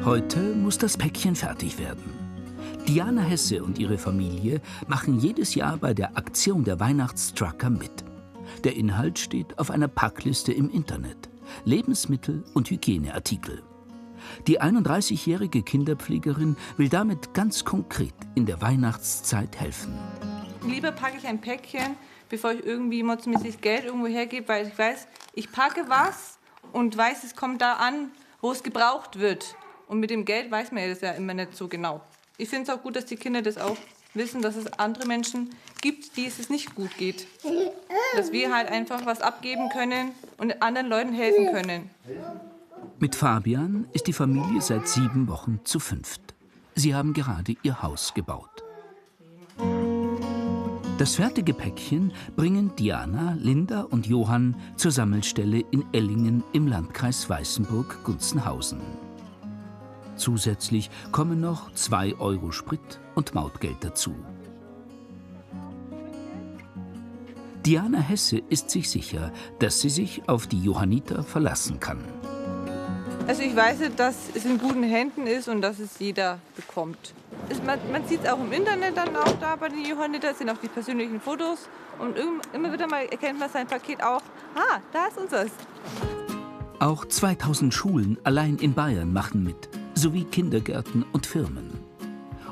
Heute muss das Päckchen fertig werden. Diana Hesse und ihre Familie machen jedes Jahr bei der Aktion der Weihnachtstrucker mit. Der Inhalt steht auf einer Packliste im Internet. Lebensmittel und Hygieneartikel. Die 31-jährige Kinderpflegerin will damit ganz konkret in der Weihnachtszeit helfen. Lieber packe ich ein Päckchen, bevor ich irgendwie motzmäßig Geld irgendwo hergebe, weil ich weiß, ich packe was und weiß, es kommt da an, wo es gebraucht wird. Und mit dem Geld weiß man ja das ja immer nicht so genau. Ich finde es auch gut, dass die Kinder das auch wissen, dass es andere Menschen gibt, die es nicht gut geht. Dass wir halt einfach was abgeben können und anderen Leuten helfen können. Mit Fabian ist die Familie seit 7 Wochen zu 5. Sie haben gerade ihr Haus gebaut. Das fertige Päckchen bringen Diana, Linda und Johann zur Sammelstelle in Ellingen im Landkreis Weißenburg-Gunzenhausen. Zusätzlich kommen noch 2 Euro Sprit und Mautgeld dazu. Diana Hesse ist sich sicher, dass sie sich auf die Johanniter verlassen kann. Also ich weiß, dass es in guten Händen ist und dass es jeder bekommt. Man sieht es auch im Internet dann auch da bei den Johanniter, sind auch die persönlichen Fotos. Und immer wieder mal erkennt man sein Paket auch, da ist unseres. Auch 2000 Schulen allein in Bayern machen mit, sowie Kindergärten und Firmen.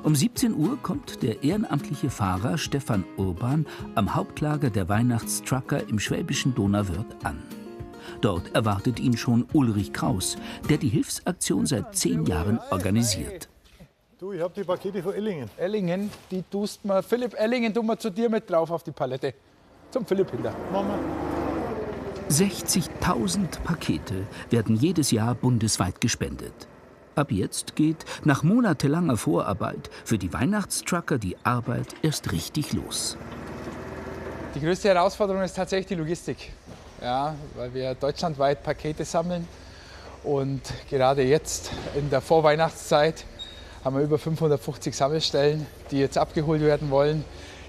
Um 17 Uhr kommt der ehrenamtliche Fahrer Stefan Urban am Hauptlager der Weihnachtstrucker im schwäbischen Donauwörth an. Dort erwartet ihn schon Ulrich Kraus, der die Hilfsaktion seit 10 Jahren organisiert. Du, ich habe die Pakete von Ellingen. Ellingen, die tust mal, Philipp Ellingen, tun wir zu dir mit drauf auf die Palette. Zum Philipp hinter. Mama. 60.000 Pakete werden jedes Jahr bundesweit gespendet. Ab jetzt geht nach monatelanger Vorarbeit für die Weihnachtstrucker die Arbeit erst richtig los. Die größte Herausforderung ist tatsächlich die Logistik. Ja, weil wir deutschlandweit Pakete sammeln. Und gerade jetzt in der Vorweihnachtszeit haben wir über 550 Sammelstellen, die jetzt abgeholt werden wollen,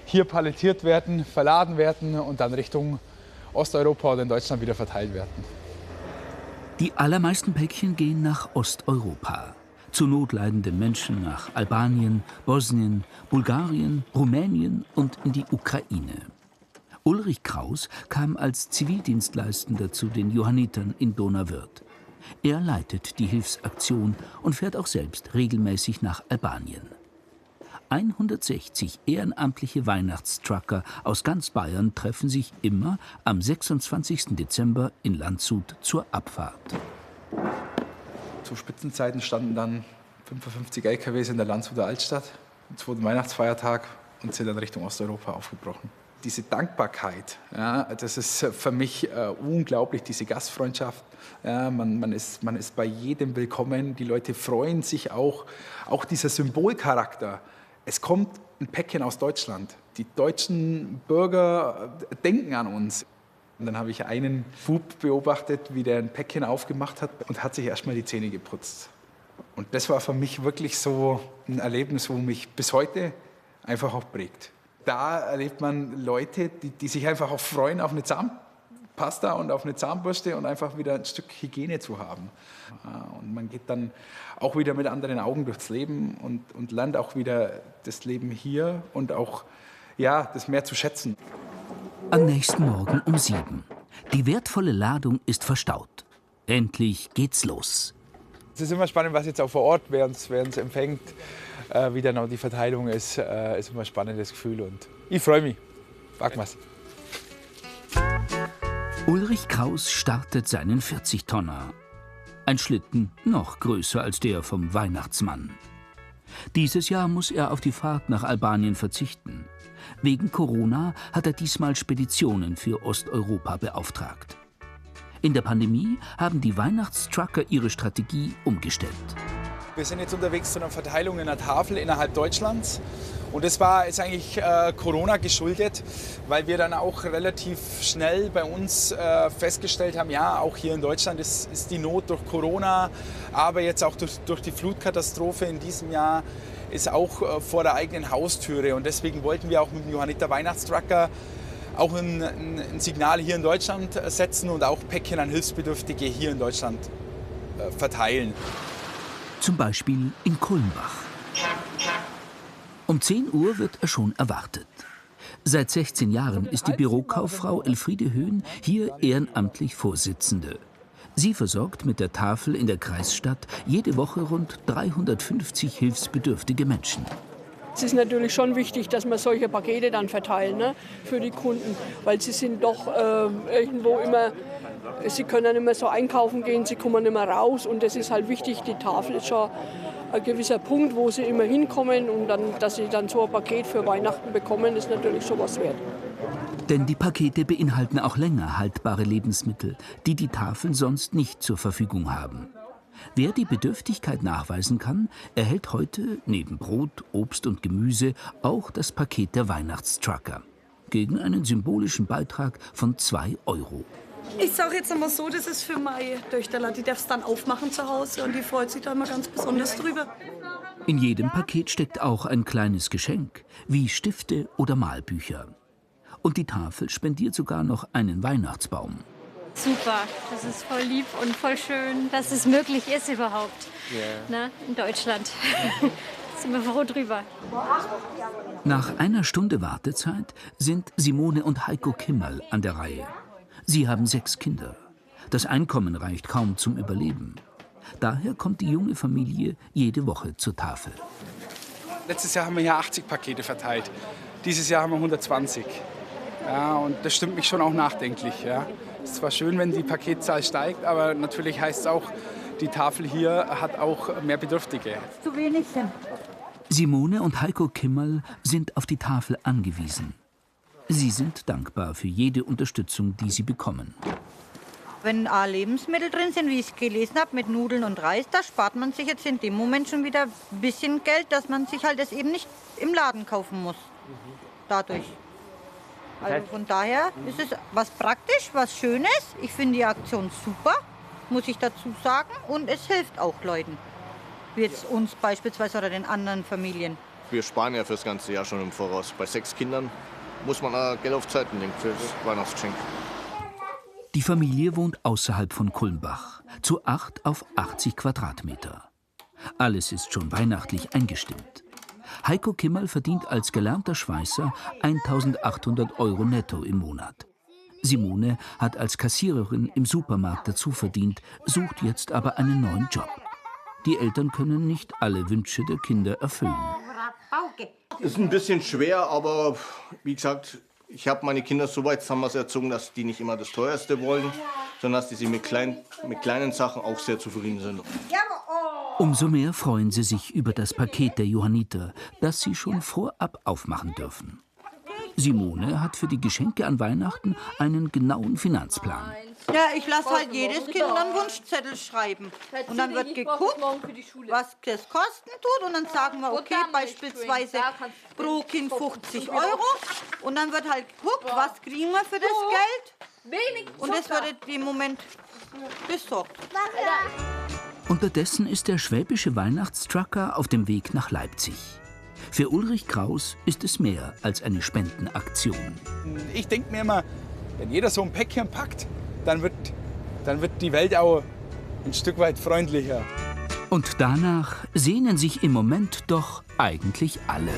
hier palettiert werden, verladen werden und dann Richtung Osteuropa oder in Deutschland wieder verteilt werden. Die allermeisten Päckchen gehen nach Osteuropa. Zu notleidenden Menschen nach Albanien, Bosnien, Bulgarien, Rumänien und in die Ukraine. Ulrich Kraus kam als Zivildienstleistender zu den Johannitern in Donauwörth. Er leitet die Hilfsaktion und fährt auch selbst regelmäßig nach Albanien. 160 ehrenamtliche Weihnachtstrucker aus ganz Bayern treffen sich immer am 26. Dezember in Landshut zur Abfahrt. Zu Spitzenzeiten standen dann 55 LKWs in der Landshuter Altstadt, am 2. Weihnachtsfeiertag, und sind dann Richtung Osteuropa aufgebrochen. Diese Dankbarkeit, ja, das ist für mich unglaublich, diese Gastfreundschaft. Ja, man ist bei jedem willkommen, die Leute freuen sich auch dieser Symbolcharakter. Es kommt ein Päckchen aus Deutschland. Die deutschen Bürger denken an uns. Und dann habe ich einen Bub beobachtet, wie der ein Päckchen aufgemacht hat und hat sich erstmal die Zähne geputzt. Und das war für mich wirklich so ein Erlebnis, wo mich bis heute einfach auch prägt. Da erlebt man Leute, die sich einfach auch freuen auf eine Zahnpasta und auf eine Zahnbürste und einfach wieder ein Stück Hygiene zu haben. Und man geht dann auch wieder mit anderen Augen durchs Leben und lernt auch wieder das Leben hier und auch das Meer zu schätzen. Am nächsten Morgen um 7. Die wertvolle Ladung ist verstaut. Endlich geht's los. Es ist immer spannend, was jetzt auch vor Ort, wer uns empfängt, wie dann auch die Verteilung ist. Ist immer ein spannendes Gefühl und ich freue mich. Packen wir's. Ulrich Kraus startet seinen 40-Tonner. Ein Schlitten noch größer als der vom Weihnachtsmann. Dieses Jahr muss er auf die Fahrt nach Albanien verzichten. Wegen Corona hat er diesmal Speditionen für Osteuropa beauftragt. In der Pandemie haben die Weihnachtstrucker ihre Strategie umgestellt. Wir sind jetzt unterwegs zu einer Verteilung in der Tafel innerhalb Deutschlands. Und das ist eigentlich Corona geschuldet, weil wir dann auch relativ schnell bei uns festgestellt haben, ja, auch hier in Deutschland ist die Not durch Corona, aber jetzt auch durch die Flutkatastrophe in diesem Jahr ist auch vor der eigenen Haustüre. Und deswegen wollten wir auch mit dem Johanniter Weihnachtstrucker auch ein Signal hier in Deutschland setzen und auch Päckchen an Hilfsbedürftige hier in Deutschland verteilen. Zum Beispiel in Kulmbach. Um 10 Uhr wird er schon erwartet. Seit 16 Jahren ist die Bürokauffrau Elfriede Höhn hier ehrenamtlich Vorsitzende. Sie versorgt mit der Tafel in der Kreisstadt jede Woche rund 350 hilfsbedürftige Menschen. Es ist natürlich schon wichtig, dass wir solche Pakete dann verteilen, ne, für die Kunden, weil sie sind doch irgendwo immer, sie können nicht mehr so einkaufen gehen, sie kommen nicht mehr raus und das ist halt wichtig, die Tafel ist schon ein gewisser Punkt, wo sie immer hinkommen und dann, dass sie dann so ein Paket für Weihnachten bekommen, ist natürlich schon was wert. Denn die Pakete beinhalten auch länger haltbare Lebensmittel, die die Tafeln sonst nicht zur Verfügung haben. Wer die Bedürftigkeit nachweisen kann, erhält heute neben Brot, Obst und Gemüse auch das Paket der Weihnachtstrucker. Gegen einen symbolischen Beitrag von 2 €. Ich sage jetzt einmal so, das ist für meine Töchter, die darf es dann aufmachen zu Hause und die freut sich da immer ganz besonders drüber. In jedem Paket steckt auch ein kleines Geschenk, wie Stifte oder Malbücher. Und die Tafel spendiert sogar noch einen Weihnachtsbaum. Super, das ist voll lieb und voll schön, dass es möglich ist überhaupt, ne, in Deutschland. Sind wir froh drüber. Nach einer Stunde Wartezeit sind Simone und Heiko Kimmerl an der Reihe. Sie haben 6 Kinder. Das Einkommen reicht kaum zum Überleben. Daher kommt die junge Familie jede Woche zur Tafel. Letztes Jahr haben wir hier 80 Pakete verteilt. Dieses Jahr haben wir 120. Ja, und das stimmt mich schon auch nachdenklich. Ja. Es ist zwar schön, wenn die Paketzahl steigt, aber natürlich heißt es auch, die Tafel hier hat auch mehr Bedürftige. Zu wenig sind. Simone und Heiko Kimmerl sind auf die Tafel angewiesen. Sie sind dankbar für jede Unterstützung, die sie bekommen. Wenn Lebensmittel drin sind, wie ich gelesen habe, mit Nudeln und Reis, da spart man sich jetzt in dem Moment schon wieder ein bisschen Geld, dass man sich halt das eben nicht im Laden kaufen muss. Dadurch. Also von daher ist es was praktisch, was Schönes. Ich finde die Aktion super, muss ich dazu sagen. Und es hilft auch Leuten, wie jetzt uns beispielsweise oder den anderen Familien. Wir sparen ja fürs ganze Jahr schon im Voraus. Bei 6 Kindern muss man Geld auf Zeiten legen fürs Weihnachtsgeschenk. Die Familie wohnt außerhalb von Kulmbach, zu 8 auf 80 Quadratmeter. Alles ist schon weihnachtlich eingestimmt. Heiko Kimmerl verdient als gelernter Schweißer 1.800 € netto im Monat. Simone hat als Kassiererin im Supermarkt dazu verdient, sucht jetzt aber einen neuen Job. Die Eltern können nicht alle Wünsche der Kinder erfüllen. Ist ein bisschen schwer, aber wie gesagt, ich habe meine Kinder so weit erzogen, dass die nicht immer das Teuerste wollen, sondern dass die mit kleinen Sachen auch sehr zufrieden sind. Umso mehr freuen sie sich über das Paket der Johanniter, das sie schon vorab aufmachen dürfen. Simone hat für die Geschenke an Weihnachten einen genauen Finanzplan. Ja, ich lasse halt jedes Kind einen Wunschzettel schreiben. Und dann wird geguckt, was das kosten tut. Und dann sagen wir, okay, beispielsweise pro Kind 50 €. Und dann wird halt geguckt, was kriegen wir für das Geld. Und das wird im Moment besorgt. Unterdessen ist der schwäbische Weihnachtstrucker auf dem Weg nach Leipzig. Für Ulrich Kraus ist es mehr als eine Spendenaktion. Ich denke mir immer, wenn jeder so ein Päckchen packt, dann wird die Welt auch ein Stück weit freundlicher. Und danach sehnen sich im Moment doch eigentlich alle.